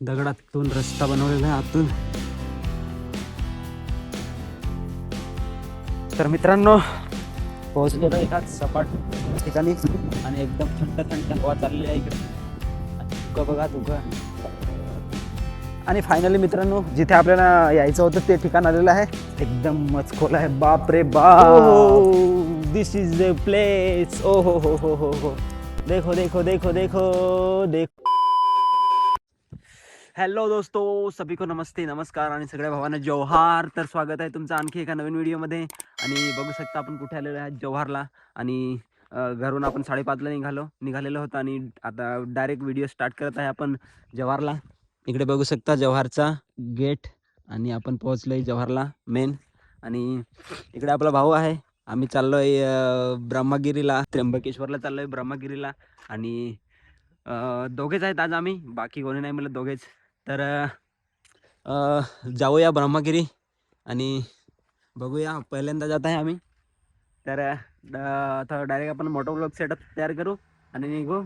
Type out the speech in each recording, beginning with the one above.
दगडातून रस्ता बनवलेला आहे आतून. तर मित्रांनो, पोहोचलेलो एका सपाट ठिकाणी आणि एकदम थंड थंड हवा चाललेली आहे इकडे. धुकं बघा, धुकं. आणि फायनली मित्रांनो, जिथे आपल्याला यायचं होतं ते ठिकाण आलेलं आहे. एकदम मचखोल आहे. बाप रे बाप, दिस इज द प्लेस. ओ हो हो हो हो हो, देखो देखो देखो देखो देखो. हॅलो दोस्तो, सभी को नमस्ते, नमस्कार आणि सगळ्या भावांना जौहार. तर स्वागत आहे तुमचं आणखी एका नवीन व्हिडिओमध्ये. आणि बघू शकता आपण कुठे आलेलो आहे, जौहारला. आणि घरून आपण 5:30ला निघालेलो होतो आणि आता डायरेक्ट व्हिडिओ स्टार्ट करत आहे आपण जव्हारला. इकडे बघू शकता जव्हारचा गेट आणि आपण पोहोचलोय जव्हारला मेन. आणि इकडे आपला भाऊ आहे. आम्ही चाललोय ब्रह्मगिरीला, त्र्यंबकेश्वरला चाललोय ब्रह्मगिरीला. आणि दोघेच आहेत आज आम्ही, बाकी कोणी नाही, मला दोघेच. तर जाऊया ब्रह्मगिरी आणि बघूया. पहिल्यांदा जात आहे आम्ही. तर आता डायरेक्ट आपण मोटो ब्लॉग सेटअप तयार करू आणि निघू.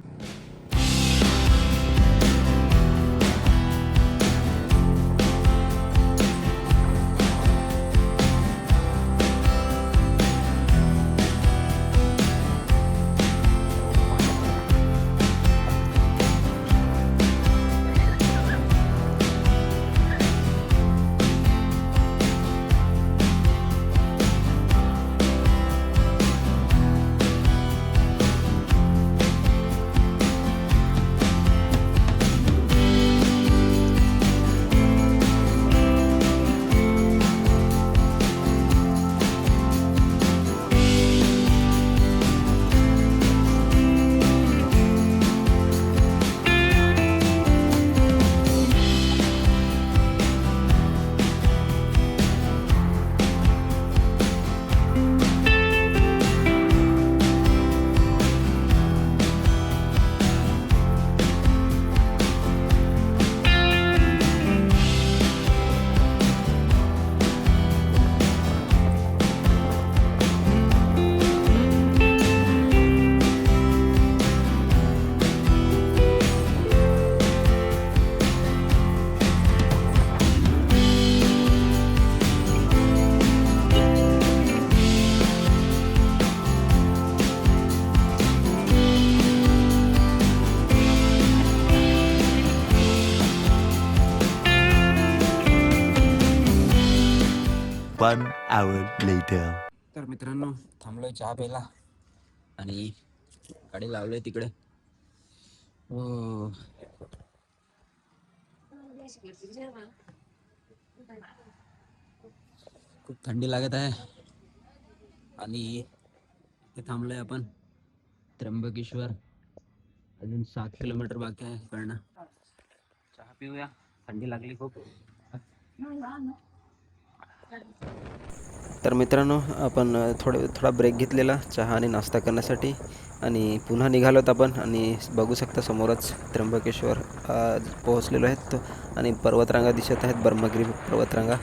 One hour later. तर मित्रांनो, थांबलोय चहा प्यायला आणि गाडी लावलोय तिकडे. खूप थंडी लागत आहे आणि इथे थांबलोय आपण त्र्यंबकेश्वर. अजून 7 किलोमीटर बाकी आहे इकडनं. चहा पिऊया, थंडी लागली खूप. तर मित्रांनो, आपण थोडा ब्रेक घेतलेला चहा आणि नाश्ता करण्यासाठी आणि पुन्हा निघालोत आपण. आणि बघू शकता समोरच त्र्यंबकेश्वर पोहोचलेलो आहेत आणि पर्वतरांगा दिसत आहेत, ब्रह्मगिरी पर्वतरांगा.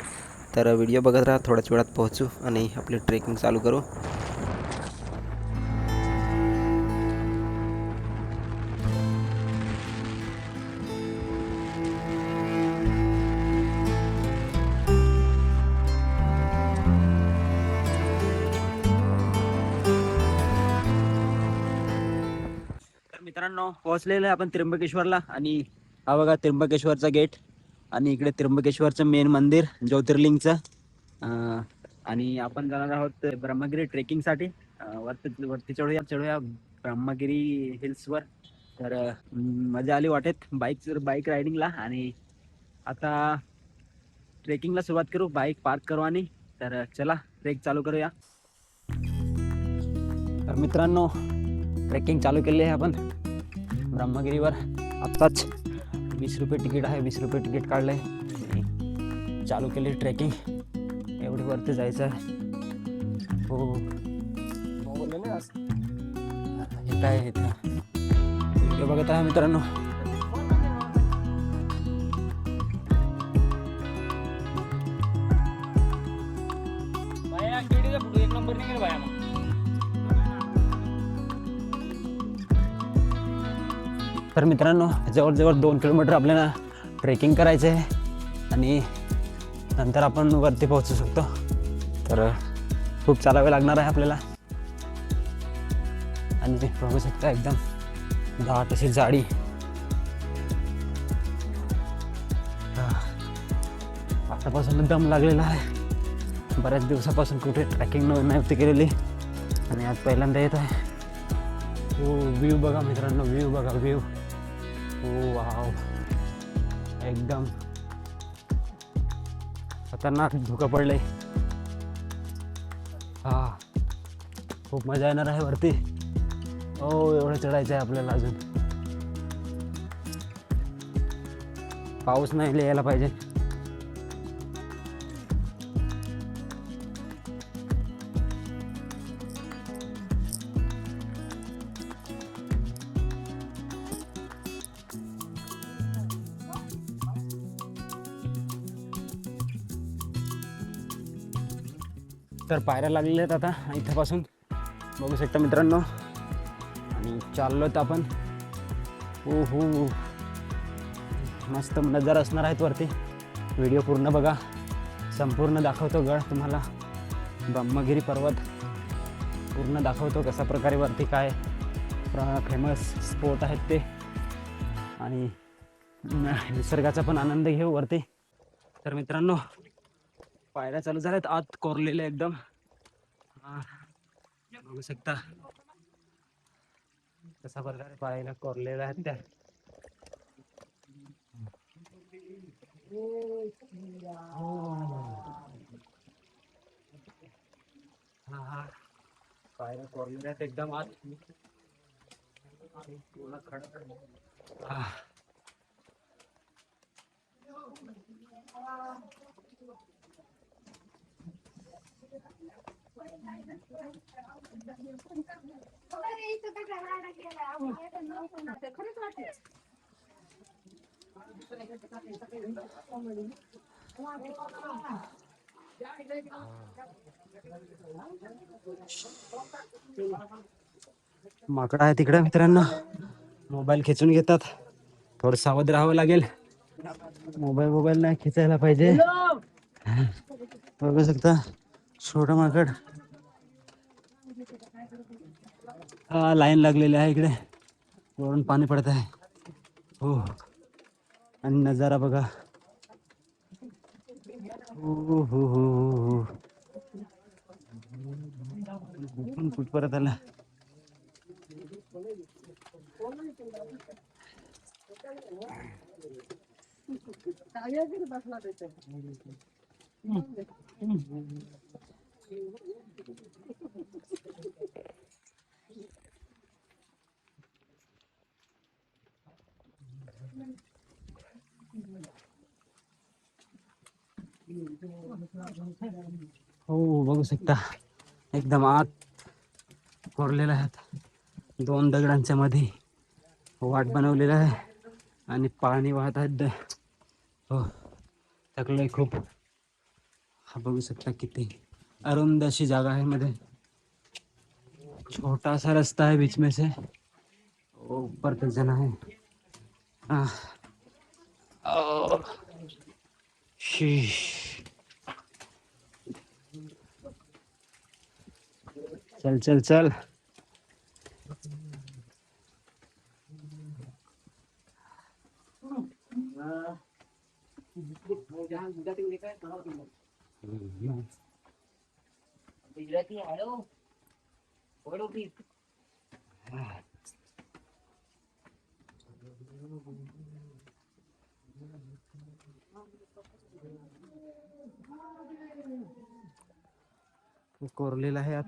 तर व्हिडिओ बघत राहा, थोड्याच वेळात पोहोचू आणि आपली ट्रेकिंग चालू करू. मित्रांनो, पोहोचलेलं आहे आपण त्र्यंबकेश्वरला. आणि हा बघा त्र्यंबकेश्वरचा गेट आणि इकडे त्र्यंबकेश्वरचं मेन मंदिर ज्योतिर्लिंगचं. आणि आपण जाणार आहोत ब्रह्मगिरी ट्रेकिंगसाठी. वरती चढूया ब्रह्मगिरी हिल्सवर. तर मजा आली वाटेत बाईक रायडिंगला. आणि आता ट्रेकिंगला सुरुवात करू. बाईक पार्क करू आणि तर चला ट्रेक चालू करूया. तर मित्रांनो, ट्रेकिंग चालू केली आहे आपण ब्रह्मगिरीवर. आत्ताच 20 रुपये तिकीट आहे, 20 रुपये तिकीट काढलं आहे. चालू केली ट्रेकिंग. एवढी वरती जायचं आहे. हो, हे काय इथं व्हिडिओ बघत आहे मित्रांनो. एक नंबर निघेल बाया. तर मित्रांनो, जवळजवळ 2 किलोमीटर आपल्याला ट्रेकिंग करायचं आहे आणि नंतर आपण वरती पोहोचू शकतो. तर खूप चालावे लागणार आहे आपल्याला. आणि ते बघू शकता एकदम दाट अशी जाडी. आतापासून दम लागलेला आहे. बऱ्याच दिवसापासून कुठे ट्रॅकिंग नव्हती केलेली आणि आज पहिल्यांदा येत आहे. हो व्ह्यू बघा मित्रांनो, व्ह्यू बघा, व्ह्यू. हो वाव, एकदम खतरनाक धुकं पडलंय. हा खूप मजा येणार आहे वरती. हो एवढं चढायचं आहे आपल्याला अजून. पाऊस नाही यायला पाहिजे. तर पायऱ्या लागलेल्या आहेत आता इथपासून बघू शकता मित्रांनो. आणि चाललो तर आपण. हो हो मस्त नजारा असणार आहेत वरती. व्हिडिओ पूर्ण बघा, संपूर्ण दाखवतो गड तुम्हाला. ब्रह्मगिरी पर्वत पूर्ण दाखवतो कशा प्रकारे वरती काय फेमस स्पॉट आहेत ते. आणि निसर्गाचा पण आनंद घेऊ वरती. तर मित्रांनो पायऱ्या चालू झाल्यात, आत कोरलेल्या एकदम. बघू शकता कशा प्रकारे पायऱ्या कोरलेल्या आहेत त्या. हा पायऱ्या कोरलेल्या आहेत एकदम आत. पूर्ण खडक. माकड आहे तिकडे मित्रांनो, मोबाईल खेचून घेतात. थोडं सावध राहावं लागेल. मोबाईल नाही खेचायला पाहिजे. बघू शकता छोटं माकड. हा लाईन लागलेली आहे इकडे, वरून पाणी पडत आहे. हो आणि नजारा बघा. हो हो हो हो कुठपर्यंत आला. हो बघू शकता एकदम आत कोरलेला आहेत. 2 दगडांच्या मध्ये वाट बनवलेला आहे आणि पाणी वाहत आहेत. हो थकलंय खूप. हा बघू शकता किती अरुंद अशी जागा आहे मध्ये. छोटा सा रास्ता है बीच में से, ऊपर तक जाना है. शीश चल चल चल. कोरलेला आहे आत.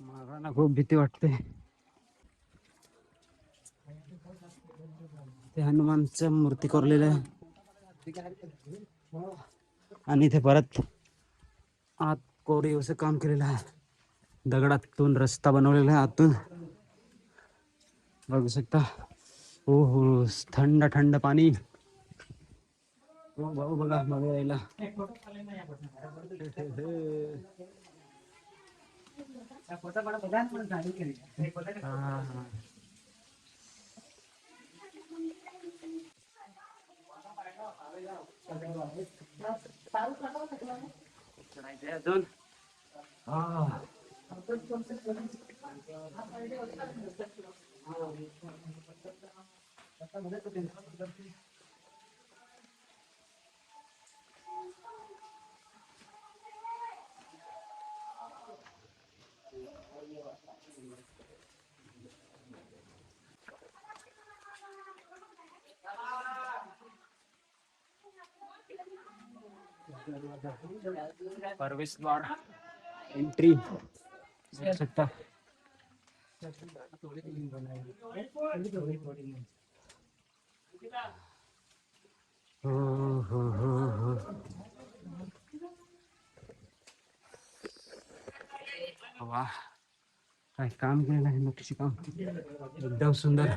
मागांना खूप भीती वाटते. ते हनुमानच्या मूर्ती कोरलेल्या आहे आणि इथे परत आत कोरीव असं काम केलेलं आहे. दगडातून रस्ता बनवलेला आहे आतून, बघू शकता. हो हो थंड थंड पाणी. हो भाऊ बघा बघा यायला. हा. चढायचंय अजून. हा. प्रवेशद्वार एंट्री देख सकता. वा, काय काम केलं आहे नक्षी काम, एकदम सुंदर.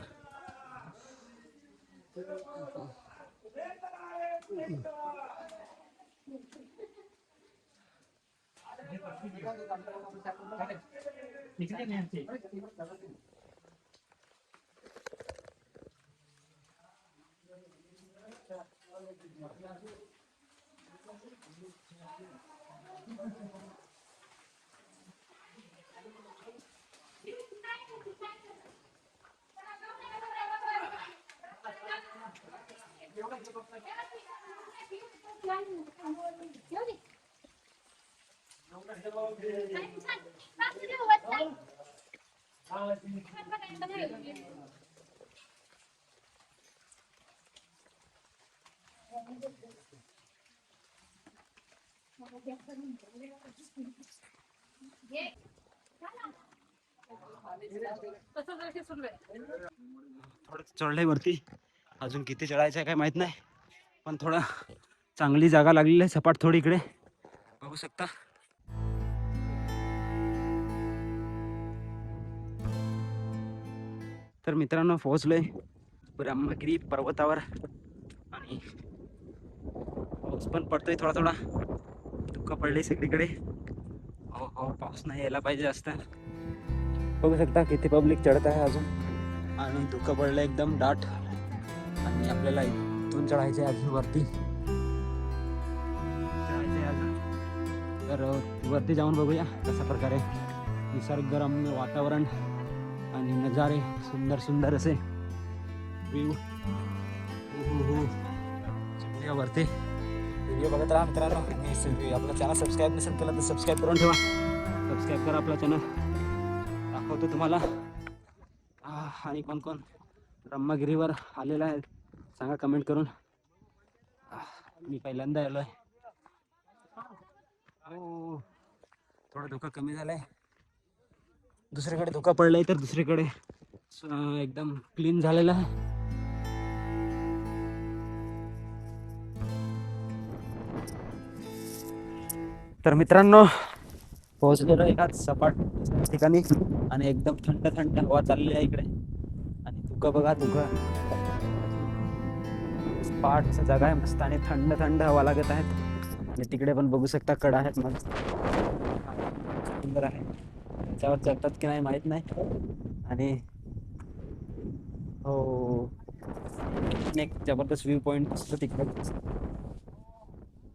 थोडं चढलंय वरती, अजून किती चढायचं आहे काय माहित नाही, पण थोडा चांगली जागा लागलेली आहे सपाट थोडी इकडे बघू शकता. तर मित्रांनो पोहोचलोय ब्रह्मगिरी पर्वतावर आणि पाऊस पण पडतोय थोडा थोडा, धुकं पडले सगळीकडे. हो हो, पाऊस नाही यायला पाहिजे जास्त. बघू शकता किती पब्लिक चढत आहे अजून, आणि धुकं पडलं एकदम दाट, आणि आपल्याला इथून चढायचे अजून वरती चढायचे अजून. तर वरती जाऊन बघूया कशा प्रकारे निसर्गरम्य वातावरण आणि नजारे, सुंदर सुंदर असे व्ह्यू. चढूया वरती. व्हिडिओ बघत राहा मित्रांनो. आपला चॅनल सबस्क्राईब नसेल केलं तर सबस्क्राईब करून ठेवा. सबस्क्राईब करा आपला चॅनल, दाखवतो तुम्हाला. आणि कोण कोण ब्रह्मगिरीवर आलेला आहे सांगा कमेंट करून. मी पहिल्यांदा आलो आहे. हो, थोडं धोका कमी झालाय. दुसरीकडे धोका पडलाय तर दुसरीकडे एकदम क्लीन झालेला आहे. तर मित्रांनो पोहोचलेलो एकाच सपाट ठिकाणी, आणि एकदम थंड थंड हवा चाललेली आहे इकडे. आणि धुकं बघा, धुकं सपाटच जागा आहे मस्त, आणि थंड थंड हवा लागत आहेत. आणि तिकडे पण बघू शकता कडा आहेत मस्त सुंदर आहे. त्याच्यावर चढतात की नाही माहित नाही. आणि हो, एक जबरदस्त व्ह्यू पॉइंट असतो तिकडे,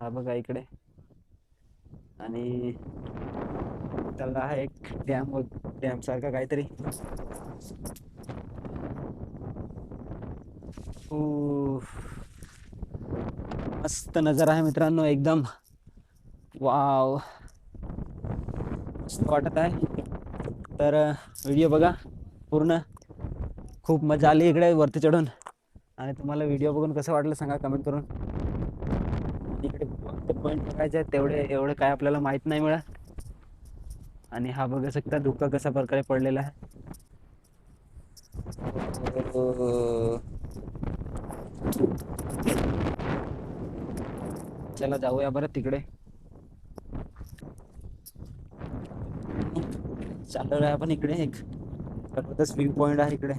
हा बघा इकडे. आणि त्याला आहे एक डॅम सारखा काहीतरी. मस्त नजारा आहे मित्रांनो, एकदम वाव, मस्त वाटत आहे. तर व्हिडिओ बघा पूर्ण, खूप मजा आली इकडे वरती चढून. आणि तुम्हाला व्हिडिओ बघून कसं वाटलं सांगा कमेंट करून. इकडे पॉईंट बघायचे आहेत तेवढे, एवढं काय आपल्याला माहित नाही मिळत. आणि हा बघू शकता धुकं कशा प्रकारे पडलेला आहे. चला जाऊया बरं तिकडे. चाललो आहे आपण इकडे, एक जबरदस्त व्ह्यू पॉइंट आहे इकडे,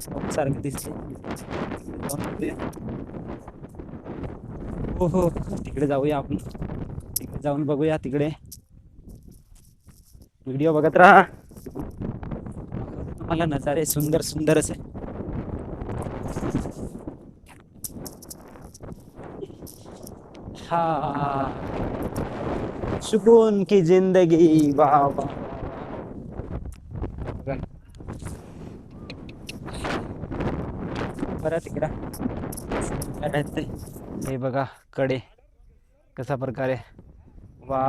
सारखं दिसते. हो हो, तिकडे जाऊया आपण, तिकडे जाऊन बघूया तिकडे व्हिडिओ बघत राहा. दाखवतो तुम्हाला नजारे सुंदर सुंदर असे. हा सुकून की जिंदगी. वाह वाह. परत इकडं हे बघा कडे कसा प्रकारे. वा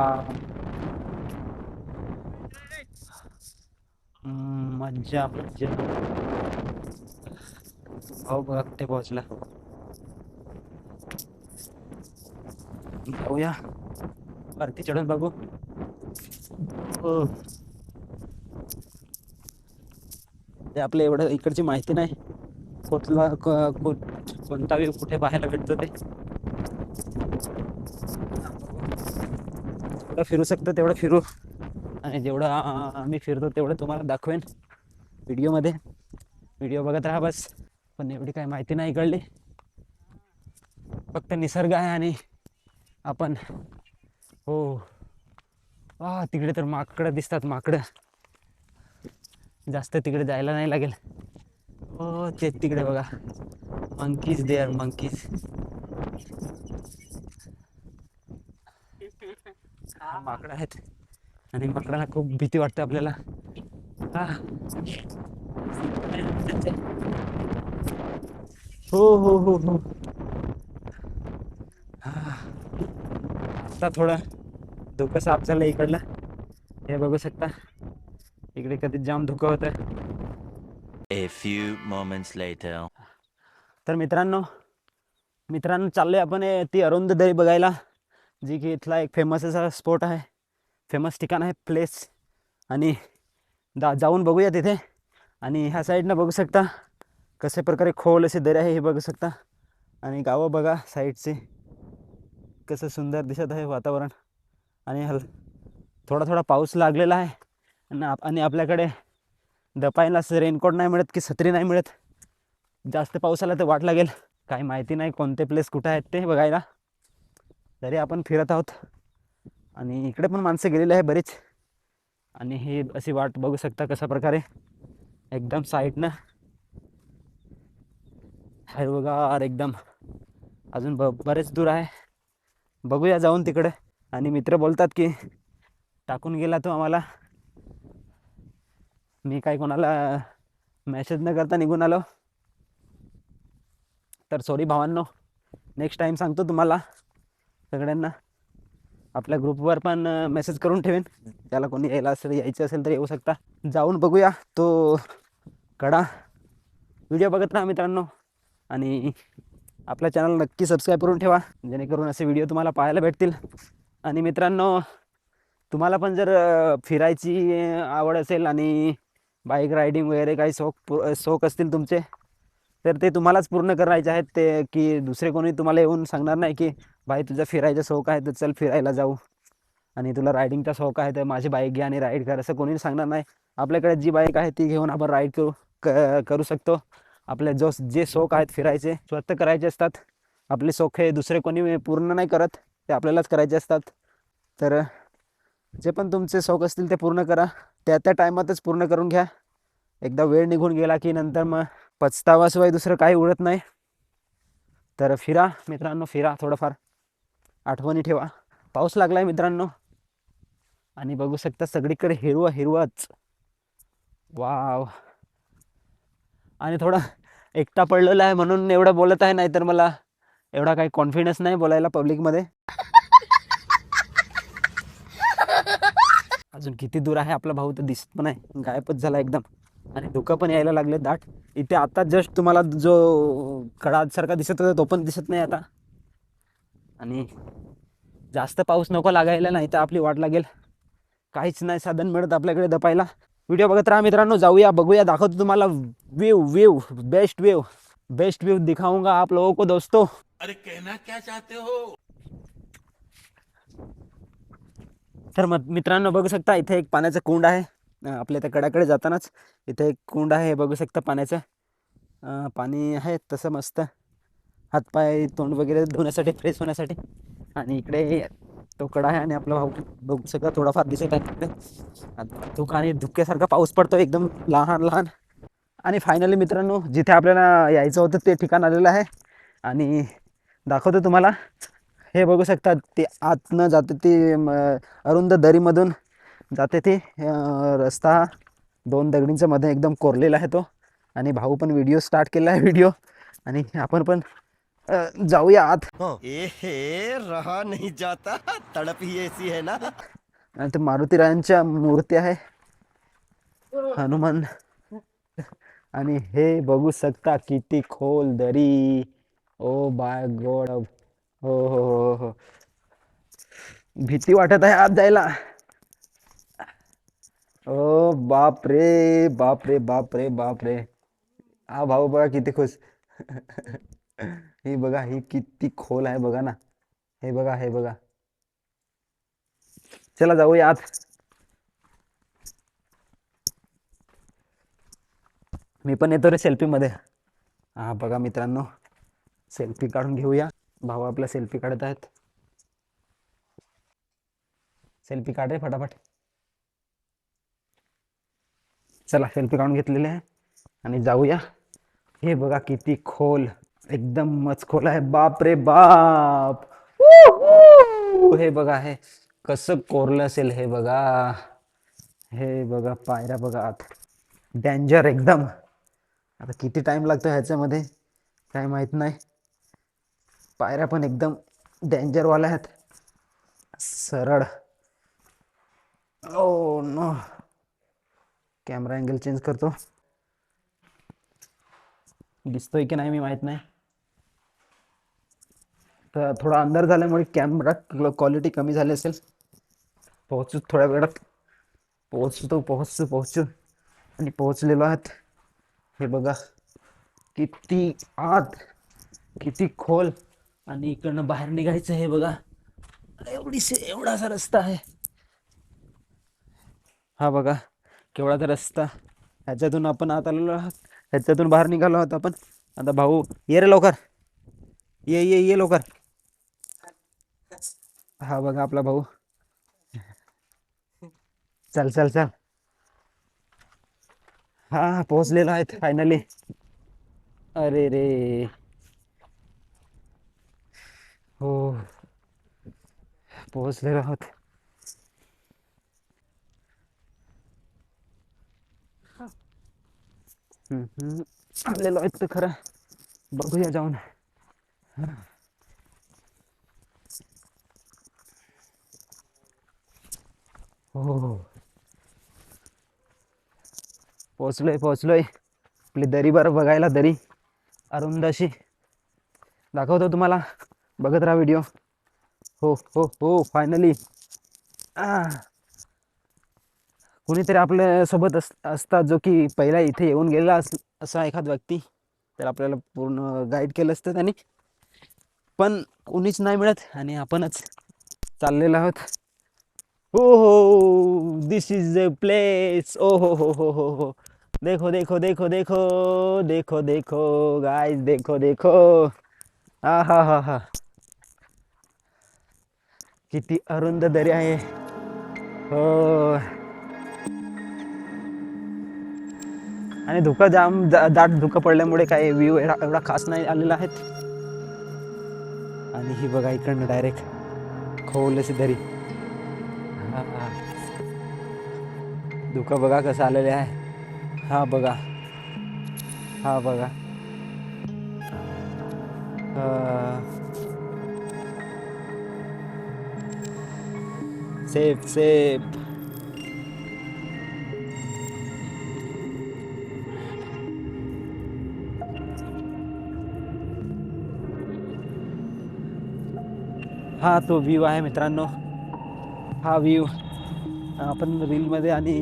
मज्जा मज्जा. हो बघा कुठे पोहोचला. जाऊया वरती चढून बघू. हो. ते आपल्या एवढं इकडची माहिती नाही. कोणता व्ह्यू कुठे पाहायला भेटतो ते. जेवढं फिरू शकतो तेवढं फिरू. आणि जेवढं आम्ही फिरतो तेवढं तुम्हाला दाखवेन व्हिडिओमध्ये. व्हिडिओ बघत राहा बस. पण एवढी काही माहिती नाही कळली. फक्त निसर्ग आहे आणि आपण. हो तिकडे तर माकडं दिसतात. माकडं जास्त तिकडे जायला नाही लागेल. हो ते तिकडे बघा. Monkeys there monkeys. माकडं आहेत आणि माकडांना खूप भीती वाटते आपल्याला. हो हो हो हो. आता थोडं धुकं साफ झालं इकडलं. हे बघू शकता इकडे कधी जाम धुकं होतं. A few moments later. तर मित्रांनो चाललोय आपण ती अरुंद दरी बघायला, जी की इथला एक फेमस असा स्पॉट आहे. फेमस ठिकाण आहे प्लेस. आणि जाऊन बघूया तिथे. आणि ह्या साईडनं बघू शकता कशा प्रकारे खोल असे दरी आहे हे बघू शकता. आणि गावं बघा साईडचे कसं सुंदर दिसत आहे वातावरण. आणि थोडा थोडा पाऊस लागलेला आहे. आणि आपल्याकडे दपायला रेनकोट नाही मिळत की छत्री नाही मिळत. जास्त पाऊस आला तर वाट लागेल. काही माहिती नाही कोणते प्लेस कुठे आहेत ते बघायला. तरी आपण फिरत आहोत. आणि इकडे पण माणसं गेलेले आहे बरेच. आणि ही अशी वाट बघू शकता कशा प्रकारे एकदम साईडनं हिरवगार एकदम. अजून बरेच दूर आहे. बघूया जाऊन तिकडे. आणि मित्र बोलतात की टाकून गेला तो आम्हाला. मी काय कोणाला मेसेज न करता निघून आलो. तर सॉरी भावांनो. नेक्स्ट टाईम सांगतो तुम्हाला सगळ्यांना. आपल्या ग्रुपवर पण मेसेज करून ठेवेन. त्याला कोणी यायचं असेल तर येऊ शकता. जाऊन बघूया तो कडा. व्हिडिओ बघत राहा मित्रांनो. आणि आपल्या चॅनल नक्की सबस्क्राईब करून ठेवा जेणेकरून असे व्हिडिओ तुम्हाला पाहायला भेटतील. आणि मित्रांनो तुम्हाला पण जर फिरायची आवड असेल आणि बाईक रायडिंग वगैरे काही शौक असतील तुमचे, तर ते तुम्हालाच पूर्ण करायचे आहेत. ते की दुसरे कोणी तुम्हाला येऊन सांगणार नाही की भाई तुझा फिरायचा शौक आहे तर चल फिरायला जाऊ. आणि तुला रायडिंगचा शौक आहे तर माझी बाईक घ्या आणि राईड कर, असं कोणी सांगणार नाही. आपल्याकडे जी बाईक आहे ती घेऊन आपण राईड करू शकतो. आपले जे शौक आहेत फिरायचे स्वतः करायचे असतात. आपले शौक हे दुसरे कोणी पूर्ण नाही करत, ते आपल्यालाच करायचे असतात. तर जे पण तुमचे शौक असतील ते पूर्ण करा. त्या टायमातच पूर्ण करून घ्या. एकदा वेळ निघून गेला की नंतर मग पछतावाशिवाय दुसरं काही उरत नाही. तर फिरा मित्रांनो, फिरा. थोडंफार आठवणी ठेवा. पाऊस लागलाय मित्रांनो. आणि बघू शकता सगळीकडे हिरवाच. वाव. आणि थोडा एकटा पडलेला आहे म्हणून एवढं बोलत आहे, नाहीतर मला एवढा काही कॉन्फिडन्स नाही बोलायला पब्लिकमध्ये. अजून किती दूर आहे आपला भाऊ तर दिसत पण आहे. गायबच झाला एकदम. आणि धुकं पण यायला लागले दाट. इथे आता जस्ट तुम्हाला जो कडासारखा दिसत होता तो पण दिसत नाही आता. आणि जास्त पाऊस नको लागायला, नाही तर आपली वाट लागेल. काहीच नाही साधन मिळत आपल्याकडे दपायला. व्हिडिओ बघत राहा मित्रांनो. जाऊया बघूया. दाखवतो तुम्हाला व्यू बेस्ट व्यू दिखाऊंगा आप लोगों को दोस्तों. अरे कहना क्या चाहते हो? तर मित्रांनो बघू शकता इथे एक पाण्याचं कुंड आहे. आपल्या त्या कड्याकडे जातानाच इथे एक कुंड आहे, हे बघू शकता पाण्याचं. पाणी आहे तसं मस्त हातपाय तोंड वगैरे धुण्यासाठी, फ्रेश होण्यासाठी. आणि इकडे तो कडा आहे आणि आपला भाऊ बघू सगळं थोडाफार दिसत आहे तिकडे. आणि धुकं आणि धुक्यासारखा पाऊस पडतो एकदम लहान लहान. आणि फायनली मित्रांनो, जिथे आपल्याला यायचं होतं ते ठिकाण आलेलं आहे आणि दाखवतो तुम्हाला. हे बघू शकता, ते आतनं जाते ते अरुंद दरीमधून जाते ते रस्ता. दोन दगडींच्या मध्ये एकदम कोरलेला आहे तो. आणि भाऊ पण व्हिडिओ स्टार्ट केला आहे व्हिडिओ. आणि आपण पण जाऊया आत. ए रहा नहीं जाता, तड़प ही ऐसी है ना. आणि ते मारुतीरायांच्या मूर्ती आहे, हनुमान. आणि हे बघू शकता किती खोल दरी. ओ बाय गॉड. हो हो हो हो, भीती वाटत आहे आत जायला. ओ बाप रे बाप रे बाप रे बाप रे. हा भाऊ बघा किती खुश. ही बघा, ही किती खोल आहे बघा ना. हे बघा, हे बघा. चला जाऊया आत. मी पण येतो रे सेल्फी मध्ये. हा बघा मित्रांनो, सेल्फी काढून घेऊया. भाऊ आपला सेल्फी काढत आहेत. सेल्फी काढ रे फटाफट. चला सेल्फी काढून घेतलेले आहे आणि जाऊया. हे बघा किती खोल, एकदमच खोल आहे. बाप रे बाप. हे बघा, हे कसं कोरलं असेल हे बघा. हे बघा पायऱ्या बघा आत, डेंजर एकदम. आता किती टाइम लागतो ह्याच्यामध्ये काय माहित नाही. पायऱ्या पण एकदम डेंजर वाल्या आहेत, सरळ. Oh no, camera angle change करतो. दिसतोय की नाही मी माहित नाही. तर थोडा अंधार झाल्यामुळे कॅमेरा क्वालिटी कमी झाली असेल. पोहोचू थोड्या वेळात. पोहोचू आणि पोहोचलेलो आहात. हे बघा किती आत, किती खोल. आणि इकडनं बाहेर निघायचं. हे बघा एवढासा रस्ता आहे. हा बघा केवढाचा रस्ता. ह्याच्यातून आपण आत आलेलो आहात, ह्याच्यातून बाहेर निघालो आहोत आपण. आता भाऊ ये रे लवकर, ये ये ये लवकर. हा बघा आपला भाऊ. चल चल चल. हा पोहोचलेलो आहेत फायनली. अरे रे हो, पोहोचलेलो आहोत. आलेलो आहेत तर खरं. बघूया जाऊन. हो पोहोचलोय. आपली दरी बरं बघायला, दरी अरुंद अशी. दाखवतो तुम्हाला, बघत राहा व्हिडिओ. हो हो हो फायनली. कोणीतरी आपल्या सोबत असतात, जो की पहिला इथे येऊन गेला असा एखाद व्यक्ती, तर आपल्याला पूर्ण गाईड केलं असतं त्यांनी. पण कोणीच नाही मिळत आणि आपणच चाललेलो आहोत. हो हो, दिस इज द प्लेस. ओ हो हो हो हो हो. देखो देखो देखो देखो देखो देखो गाइस, देखो देखो. हा हा हा हा, किती अरुंद दरी आहे. हो, आणि धुकं जाम दाट धुकं पडल्यामुळे काही व्ह्यू एवढा खास नाही आलेला आहे. आणि ही बघा इकडनं डायरेक्ट खोल अशी दरी. धुकं बघा कसं आलेले आहे. हा बघा, हा बघा. Safe safe. हा तो व्ह्यू आहे मित्रांनो. हा व्ह्यू आपण रीलमध्ये आणि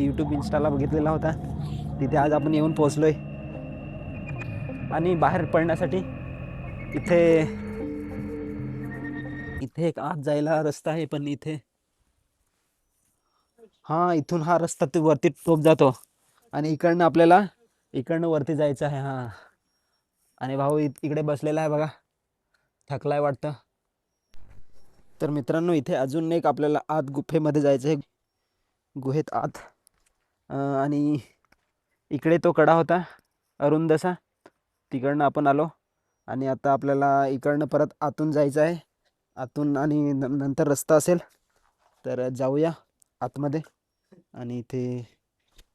यूट्यूब इंस्टाला बघितलेला होता. तिथे आज आपण येऊन पोहोचलोय. आणि बाहेर पडण्यासाठी इथे एक आत जायला रस्ता आहे. पण इथे हा, इथून हा रस्ता ते वरती टोप जातो आणि इकडनं आपल्याला इकडनं वरती जायचं आहे. हा, आणि भाऊ इकडे बसलेला आहे बघा, थकलाय वाटतं. तर मित्रांनो इथे अजून एक आपल्याला आत गुफेमध्ये जायचं आहे, गुहेत आत. आणि इकडे तो कडा होता अरुंदसा, तिकडनं आपण आलो आणि आता आपल्याला इकडनं परत आतून जायचं आहे. आतून आणि नंतर रस्ता असेल तर जाऊया आतमध्ये. आणि इथे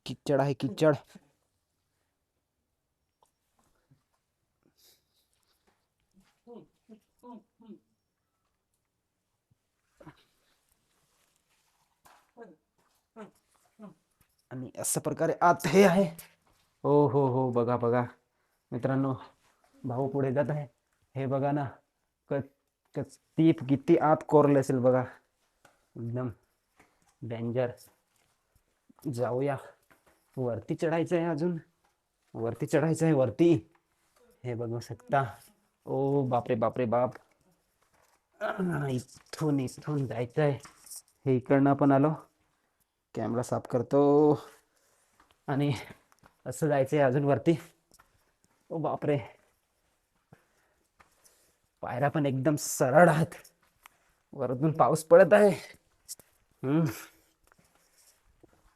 किचड आहे, किचड. आणि अशा प्रकारे आत हे आहे. हो हो हो, बघा बघा मित्रांनो, भाऊ पुढे जात आहे. हे बघा ना, क ती किती आत कोरले असेल बघा, एकदम डेंजर. जाऊया, वरती चढायचं आहे, अजून वरती चढायचं आहे वरती. हे बघू शकता. ओ बापरे बापरे बाप. इथून इथून जायचं आहे. हे इकडनं आपण आलो, कॅमेरा साफ करतो आणि असं जायचं आहे अजून वरती. ओ बापरे, पायऱ्या पण एकदम सरळ आहेत. वरतून पाऊस पडत आहे.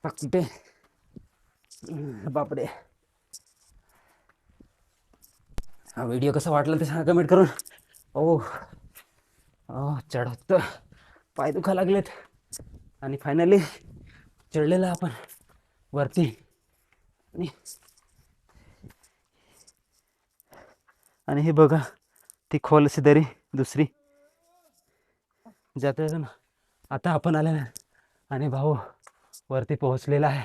कुठे बापरे. हा व्हिडिओ कसा वाटला ते सांगा कमेंट करून. ओ चढत पाय दुखा लागलेत आणि फायनली चढलेला आपण वरती. आणि हे बघा, ती खोल अशी दरी दुसरी जाता ना. आता आपण आले ना आणि भाऊ वरती पोहोचलेला आहे.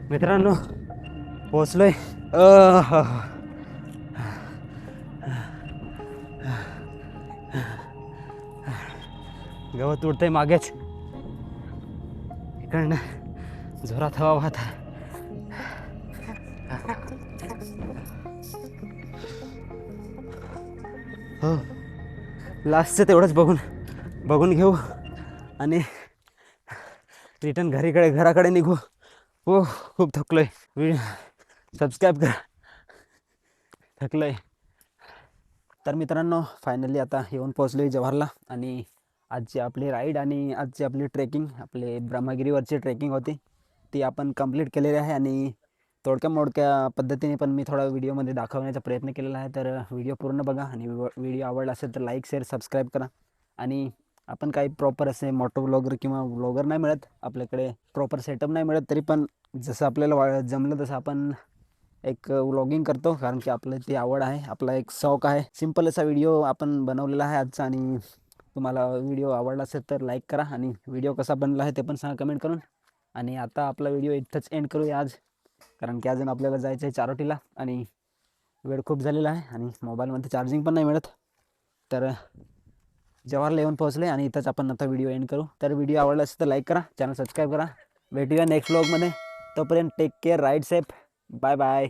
मित्रांनो पोहोचलोय. गवत उडतंय मागेच, इकडनं जोरात हवा वाहत आहे. हो, लास्टचं तेवढंच बघून घेऊ आणि रिटर्न घराकडे निघू. हो, खूप थकलोय. सबस्क्राईब करा, थकलोय. तर मित्रांनो फायनली आता येऊन पोहोचलोय जव्हारला. आणि आजची आपली राईड आणि आजची आपली ट्रेकिंग, आपले ब्रह्मगिरीवरची ट्रेकिंग होती, ती आपण कंप्लीट केलेली आहे. आणि तोडक्या मोडक्या पद्धतीने पण मी थोडा व्हिडिओमध्ये दाखवण्याचा प्रयत्न केलेला आहे. तर व्हिडिओ पूर्ण बघा आणि व्हिडिओ आवडला असेल तर लाईक शेअर सबस्क्राईब करा. आणि आपण काही प्रॉपर असे मोटो व्लॉगर किंवा व्लॉगर नाही मिळत, आपल्याकडे प्रॉपर सेटअप नाही मिळत, तरी पण जसं आपल्याला जमलं तसं आपण एक व्लॉगिंग करतो, कारण की आपलं ती आवड आहे, आपला एक शौक आहे. सिंपल असा व्हिडिओ आपण बनवलेला आहे आजचा. आणि तुम्हाला व्हिडिओ आवडला असेल तर लाईक करा आणि व्हिडिओ कसा बनला आहे ते पण सांगा कमेंट करून. आणि आता आपला व्हिडिओ इथंच एंड करूया आज, कारण की अजून आपल्याला जायचं आहे चारोटीला आणि वेळ खूप झालेला आहे आणि मोबाईलमध्ये चार्जिंग पण नाही मिळत. तर जव्हारला येऊन पोहोचले आणि इथंच आपण आता व्हिडिओ एंड करू. तर व्हिडिओ आवडला असेल तर लाईक करा, चॅनल सबस्क्राईब करा. भेटूया नेक्स्ट व्लॉगमध्ये. तोपर्यंत take care, ride safe, bye bye.